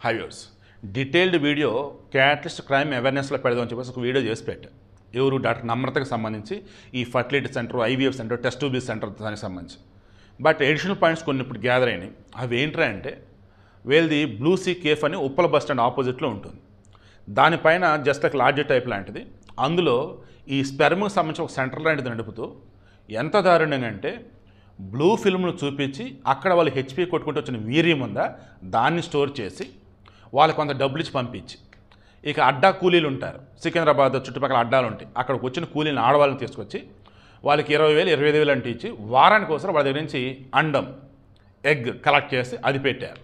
హైవ్యూర్స్ detailed video catalyst crime అవేర్నెస్లో పెడదామని చెప్పేసి ఒక వీడియో చేసి పెట్టా. ఎవరు డాక్టర్ నమ్రతకు సంబంధించి ఈ fertility centre, IVF centre, test tube centre దానికి సంబంధించి. బట్ ఎడిషనల్ పాయింట్స్ కొన్ని ఇప్పుడు గ్యాదర్ అయినాయి. అవి ఏంట్రా అంటే వీళ్ళది బ్లూ సీ కేఫ్ అని ఉప్పల బస్ స్టాండ్ ఆపోజిట్లో ఉంటుంది. దానిపైన జస్ట్ లైక్ లాడ్జ్ టైప్ లాంటిది. అందులో ఈ స్పెర్మ్కి సంబంధించి ఒక సెంటర్ లాంటిది నడుపుతూ ఎంత దారుణంగా అంటే బ్లూ ఫిల్మ్ను చూపించి అక్కడ వాళ్ళు హెచ్పి కొట్టుకుంటూ వచ్చిన వీర్యం ఉందా దాన్ని స్టోర్ చేసి వాళ్ళకి కొంత డబ్బులు ఇచ్చి పంపించి, ఇక అడ్డా కూలీలు ఉంటారు, సికింద్రాబాద్ చుట్టుపక్కల అడ్డాలు ఉంటాయి, అక్కడికి వచ్చిన కూలీని ఆడవాళ్ళని తీసుకొచ్చి వాళ్ళకి 20,000 25,000 అంటే ఇచ్చి వారానికి ఒకసారి వాళ్ళ దగ్గర నుంచి అండం ఎగ్ కలెక్ట్ చేసి అది పెట్టారు.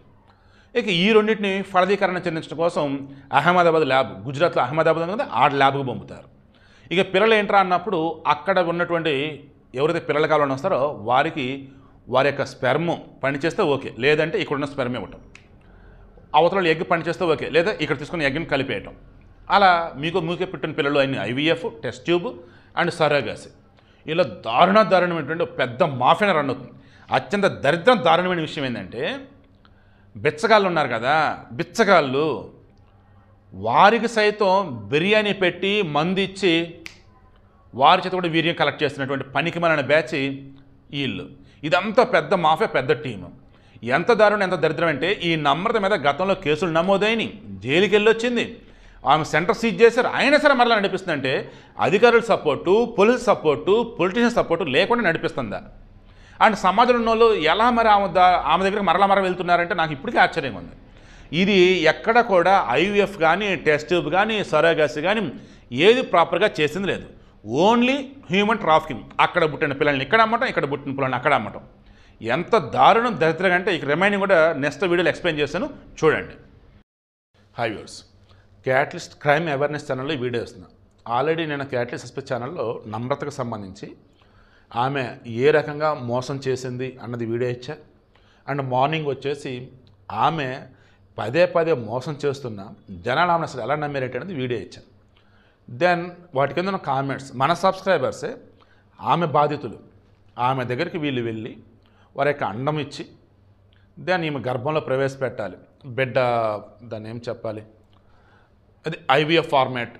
ఇక ఈ రెండింటిని ఫలదీకరణ చెందించడం కోసం అహ్మదాబాద్ ల్యాబ్, గుజరాత్లో అహ్మదాబాద్ ఉంది కదా, ఆ ల్యాబ్కు పంపుతారు. ఇక పిల్లలు ఏంట్రా అన్నప్పుడు అక్కడ ఉన్నటువంటి ఎవరైతే పిల్లల కావాలని వస్తారో వారికి వారి యొక్క స్పెర్మ్ పనిచేస్తే ఓకే, లేదంటే ఇక్కడున్న స్పెర్మ్ ఇవ్వటం, అవతల ఎగ్ పనిచేస్తే ఓకే, లేదా ఇక్కడ తీసుకుని ఎగ్ని కలిపేయటం. అలా మీకే పుట్టిన పిల్లలు అన్ని IVF, test tube and surrogacy. ఇలా దారుణమైనటువంటి పెద్ద మాఫియా రన్ అవుతుంది. అత్యంత దారుణమైన విషయం ఏంటంటే బిచ్చగాళ్ళు ఉన్నారు కదా, బిచ్చగాళ్ళు వారికి సైతం బిర్యానీ పెట్టి మందు ఇచ్చి వారి చేత కూడా వీర్యం కలెక్ట్ చేస్తున్నటువంటి పనికిమాలిన బ్యాచ్ వీళ్ళు. ఇదంతా పెద్ద మాఫియా, పెద్ద టీము. ఎంత దారుణం, ఎంత దరిద్రం అంటే ఈ నమ్రత మీద గతంలో కేసులు నమోదైన, జైలుకి వెళ్ళొచ్చింది, ఆమె సెంటర్ సీజ్ చేశారు. అయినా సరే మరలా నడిపిస్తుందంటే అధికారుల support, police support, politician support లేకుండా నడిపిస్తుందా? అండ్ సమాజంలో ఉన్న వాళ్ళు ఎలా మరి ఆమె దగ్గర మరలా వెళ్తున్నారంటే నాకు ఇప్పటికీ ఆశ్చర్యంగా ఉంది. ఇది ఎక్కడ కూడా ఐవీఎఫ్ కానీ, టెస్ట్ ట్యూబ్ కానీ, సరోగసీ కానీ ఏది ప్రాపర్గా చేసింది లేదు. Only human trafficking. అక్కడ పుట్టిన పిల్లల్ని ఇక్కడ అమ్మటం, ఇక్కడ పుట్టిన పిల్లల్ని అక్కడ అమ్మటం. ఎంత దారుణం, దరిద్రం అంటే ఇక రిమైనింగ్ కూడా నెక్స్ట్ వీడియోలో ఎక్స్ప్లెయిన్ చేస్తాను, చూడండి. హైవ్యూర్స్ క్యాటలిస్ట్ క్రైమ్ అవేర్నెస్ ఛానల్లో ఈ వీడియో ఇస్తున్నాను. ఆల్రెడీ నేను క్యాటలిస్ట్ ఎస్పీ ఛానల్లో నమ్రతకు సంబంధించి ఆమె ఏ రకంగా మోసం చేసింది అన్నది వీడియో ఇచ్చా. అండ్ మార్నింగ్ వచ్చేసి ఆమె పదే మోసం చేస్తున్న జనాలు ఆమెను అసలు ఎలా నమ్మారేంటి అనేది వీడియో ఇచ్చాను. దెన్ వాటి కింద ఉన్న కామెంట్స్, మన సబ్స్క్రైబర్సే ఆమె బాధితులు. ఆమె దగ్గరికి వీళ్ళు వెళ్ళి వారి యొక్క అండం ఇచ్చి దెన్ ఈమె గర్భంలో ప్రవేశపెట్టాలి, బిడ్డ దాన్ని ఏం చెప్పాలి, అది ఐవీఎఫ్ ఫార్మాట్,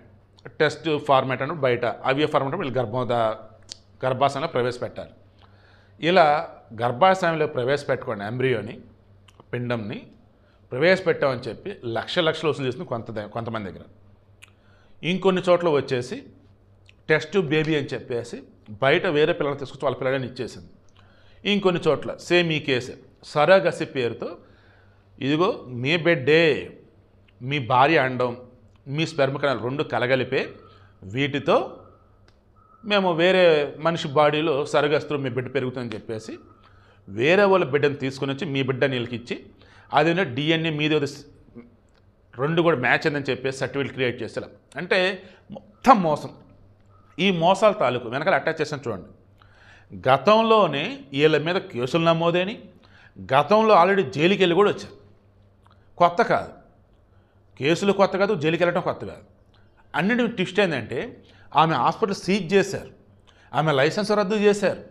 టెస్ట్ ఫార్మాట్ అంటే బయట, ఐవీఎఫ్ ఫార్మాట్ వీళ్ళు గర్భాశయంలో ప్రవేశపెట్టాలి. ఇలా గర్భాశయంలో ప్రవేశపెట్టుకోండి ఎంబ్రియోని, పిండంని ప్రవేశపెట్టామని చెప్పి లక్షలు వసూలు చేస్తుంది కొంతమంది దగ్గర. ఇంకొన్ని చోట్ల వచ్చేసి టెస్ట్ ట్యూబ్ బేబీ అని చెప్పేసి బయట వేరే పిల్లలు తీసుకొచ్చి వాళ్ళ పిల్లలని ఇచ్చేసింది. ఇంకొన్ని చోట్ల సేమ్ ఈ కేసే, సరోగసీ పేరుతో ఇదిగో మీ బిడ్డే, మీ భార్య అండం, మీ స్పెర్మ్ కణాలు రెండు కలగలిపే వీటితో మేము వేరే మనిషి బాడీలో సరోగసీతో మీ బిడ్డ పెరుగుతుందని చెప్పేసి వేరే వాళ్ళ బిడ్డను తీసుకుని వచ్చి మీ బిడ్డ నీళ్ళకి ఇచ్చి అది డిఎన్ఏ మీద రెండు కూడా మ్యాచ్ అయిందని చెప్పేసి సర్టిఫికేట్ క్రియేట్ చేసేలా. అంటే మొత్తం మోసం. ఈ మోసాల తాలూకు వెనకాల అటాచ్ చేసాను చూడండి. గతంలోనే వీళ్ళ మీద కేసులు నమోదని, గతంలో ఆల్రెడీ జైలుకి వెళ్ళి కూడా వచ్చారు. కొత్త కాదు, కేసులు కొత్త కాదు, జైలుకి వెళ్ళడం కొత్త కాదు. అన్నిటి ట్విస్ట్ ఏంటంటే ఆమె హాస్పిటల్ సీజ్ చేశారు, ఆమె లైసెన్స్ రద్దు చేశారు.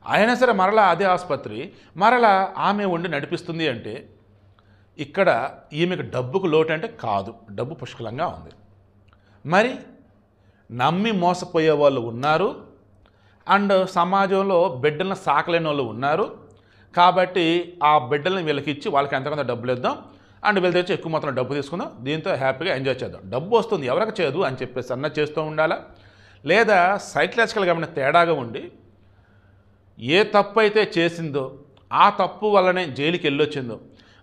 అయినా సరే మరలా అదే ఆసుపత్రి మరలా ఆమె ఉండి నడిపిస్తుంది అంటే ఇక్కడ ఈమెకు డబ్బుకు లోటు అంటే కాదు, డబ్బు పుష్కలంగా ఉంది. మరి నమ్మి మోసపోయే వాళ్ళు ఉన్నారు, అండ్ సమాజంలో బిడ్డలను సాకలేని వాళ్ళు ఉన్నారు. కాబట్టి ఆ బిడ్డలను వీళ్ళకి ఇచ్చి వాళ్ళకి ఎంతకంత డబ్బులు ఇద్దాం, అండ్ వీళ్ళ తెచ్చి ఎక్కువ మొత్తం డబ్బు తీసుకుందాం, దీంతో హ్యాపీగా ఎంజాయ్ చేద్దాం, డబ్బు వస్తుంది ఎవరికి చేయదు అని చెప్పేసి అన్న చేస్తూ ఉండాలా? లేదా సైకలాజికల్గా ఏమైనా తేడాగా ఉండి ఏ తప్పు అయితే చేసిందో ఆ తప్పు వల్లనే జైలుకి వెళ్ళొచ్చిందో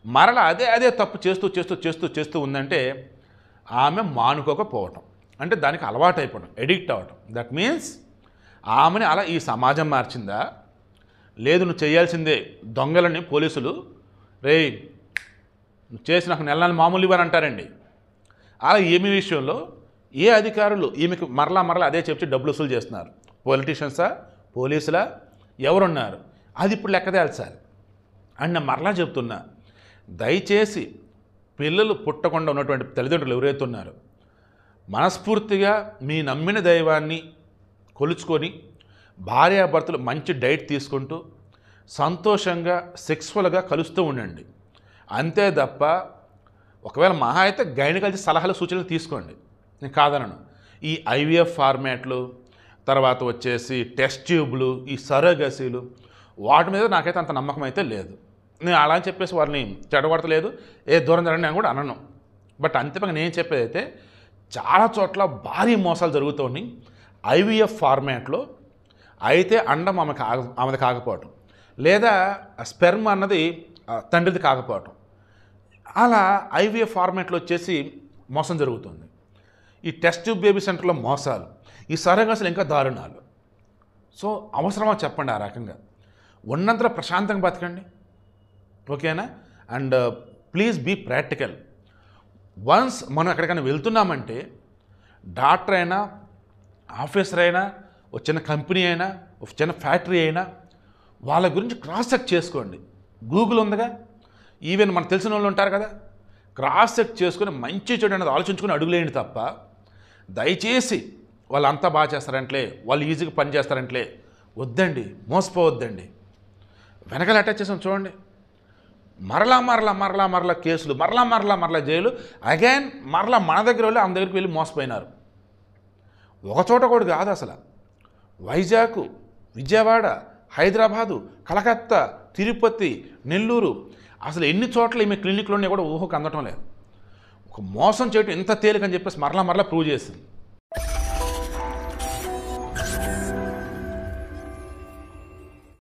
మరలా అదే తప్పు చేస్తూ ఉందంటే ఆమె మానుకోకపోవటం, అంటే దానికి అలవాటు అయిపోవడం, ఎడిక్ట్ అవ్వటం. దట్ మీన్స్ ఆమెని అలా ఈ సమాజం మార్చిందా? లేదు నువ్వు చేయాల్సిందే. దొంగలని పోలీసులు రే నువ్వు చేసి నాకు నెలలు మామూలు ఇవ్వని అంటారండి. అలా ఈమె విషయంలో ఏ అధికారులు ఈమెకి మరలా అదే చెప్పి డబ్బులు వసూలు చేస్తున్నారు? పొలిటీషియన్సా, పోలీసులా, ఎవరున్నారు? అది ఇప్పుడు లెక్క తేల్చాలి. అండ్ మరలా చెప్తున్నా, దయచేసి పిల్లలు పుట్టకుండా ఉన్నటువంటి తల్లిదండ్రులు ఎవరైతే ఉన్నారో మనస్ఫూర్తిగా మీ నమ్మిన దైవాన్ని కొలుచుకొని భార్యాభర్తలు మంచి డైట్ తీసుకుంటూ సంతోషంగా సెక్స్ఫుల్గా కలుస్తూ ఉండండి. అంతే తప్ప ఒకవేళ మహా అయితే గైనకాలజీ సలహాలు సూచనలు తీసుకోండి, నేను కాదనను. ఈ ఐవీఎఫ్ ఫార్మాట్లు, తర్వాత వచ్చేసి టెస్ట్ ట్యూబ్లు, ఈ సరోగసీలు, వాటి మీద నాకైతే అంత నమ్మకం అయితే లేదు. నేను అలా అని చెప్పేసి వారిని చెడగొడతలేదు, ఏ దూరం జరగండి నేను కూడా అనను. బట్ అంతిమంగా నేను చెప్పేది అయితే చాలా చోట్ల భారీ మోసాలు జరుగుతున్నాయి ఐవీఎఫ్ ఫార్మాట్లో. అయితే అండం ఆమెది కాకపోవటం, లేదా స్పెర్మ్ అన్నది తండ్రిది కాకపోవటం, అలా ఐవీఎఫ్ ఫార్మాట్లో వచ్చేసి మోసం జరుగుతుంది. ఈ టెస్ట్ ట్యూబ్ బేబీ సెంటర్లో మోసాలు, ఈ సరోగసీలు ఇంకా దారుణాలు. సో అవసరమా చెప్పండి? ఆ రకంగా ఉన్నంతలో ప్రశాంతంగా బతకండి, ఓకేనా? And please be practical. Once మనం ఎక్కడికైనా వెళ్తున్నామంటే డాక్టర్ అయినా, ఆఫీసర్ అయినా, ఒక చిన్న కంపెనీ అయినా, ఒక చిన్న ఫ్యాక్టరీ అయినా వాళ్ళ గురించి క్రాస్ చెక్ చేసుకోండి. గూగుల్ ఉందిగా, ఈవెన్ మనకు తెలిసిన వాళ్ళు ఉంటారు కదా, క్రాస్ చెక్ చేసుకుని మంచి చెడు అనేది ఆలోచించుకుని అడుగులేండి తప్ప దయచేసి వాళ్ళు అంతా బాగా చేస్తారంటలే, వాళ్ళు ఈజీగా పని చేస్తారంటలే వద్దండి, మోసపోవద్దండి. వెనకాల అటాచ్ చేసాం చూడండి, మరలా కేసులు, మరలా జైలు, అగైన్ మరలా మన దగ్గర వెళ్ళి ఆమె దగ్గరికి వెళ్ళి మోసపోయినారు. ఒకచోట కూడా కాదు అసలు, వైజాగ్, విజయవాడ, హైదరాబాదు, కలకత్తా, తిరుపతి, నెల్లూరు, అసలు ఎన్ని చోట్ల ఈమె క్లినిక్లోనే కూడా ఊహకు అందటం లేదు. ఒక మోసం చేయటం ఎంత తేలికని చెప్పేసి మరలా ప్రూవ్ చేసింది.